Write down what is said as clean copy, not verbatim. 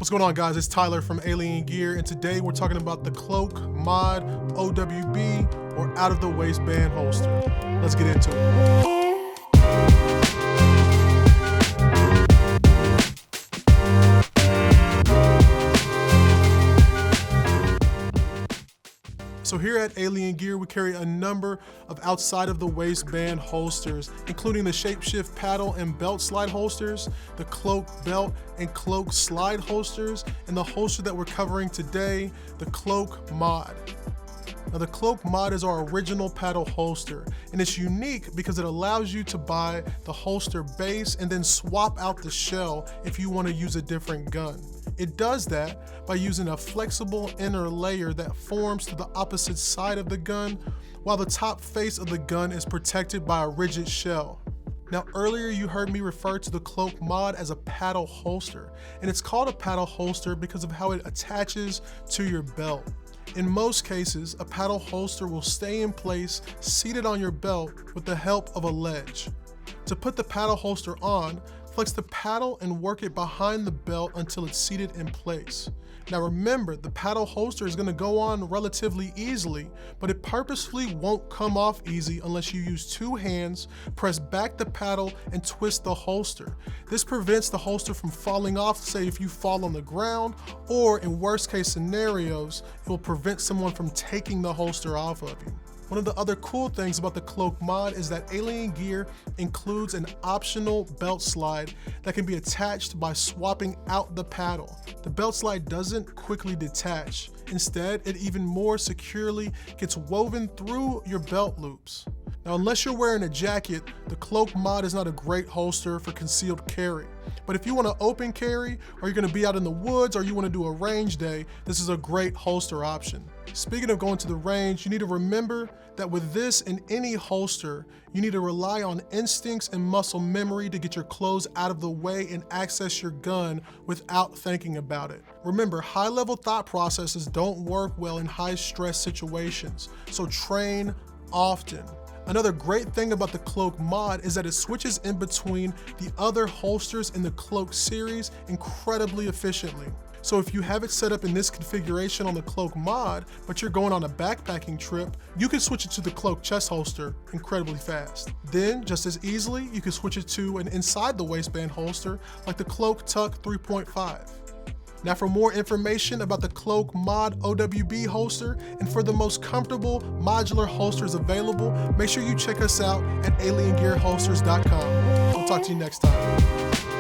What's going on, guys? It's Tyler from Alien Gear, and today we're talking about the Cloak Mod OWB, or out of the waistband holster. Let's get into it. So here at Alien Gear, we carry a number of outside of the waistband holsters, including the Shapeshift paddle and belt slide holsters, the Cloak belt and Cloak slide holsters, and the holster that we're covering today, the Cloak Mod. Now the Cloak Mod is our original paddle holster, and it's unique because it allows you to buy the holster base and then swap out the shell if you want to use a different gun. It does that by using a flexible inner layer that forms to the opposite side of the gun, while the top face of the gun is protected by a rigid shell. Now earlier you heard me refer to the Cloak Mod as a paddle holster, and it's called a paddle holster because of how it attaches to your belt. In most cases, a paddle holster will stay in place seated on your belt with the help of a ledge. To put the paddle holster on, flex the paddle and work it behind the belt until it's seated in place. Now remember, the paddle holster is going to go on relatively easily, but it purposefully won't come off easy unless you use two hands, press back the paddle, and twist the holster. This prevents the holster from falling off, say if you fall on the ground, or in worst case scenarios, it will prevent someone from taking the holster off of you. One of the other cool things about the Cloak Mod is that Alien Gear includes an optional belt slide that can be attached by swapping out the paddle. The belt slide doesn't quickly detach. Instead, it even more securely gets woven through your belt loops. Now, unless you're wearing a jacket, the Cloak Mod is not a great holster for concealed carry. But if you want to open carry, or you're going to be out in the woods, or you want to do a range day, this is a great holster option. Speaking of going to the range, you need to remember that with this and any holster, you need to rely on instincts and muscle memory to get your clothes out of the way and access your gun without thinking about it. Remember, high-level thought processes don't work well in high-stress situations, so train often. Another great thing about the Cloak Mod is that it switches in between the other holsters in the Cloak series incredibly efficiently. So if you have it set up in this configuration on the Cloak Mod, but you're going on a backpacking trip, you can switch it to the Cloak chest holster incredibly fast. Then, just as easily, you can switch it to an inside the waistband holster like the Cloak Tuck 3.5. Now for more information about the Cloak Mod OWB holster and for the most comfortable modular holsters available, make sure you check us out at aliengearholsters.com. I'll talk to you next time.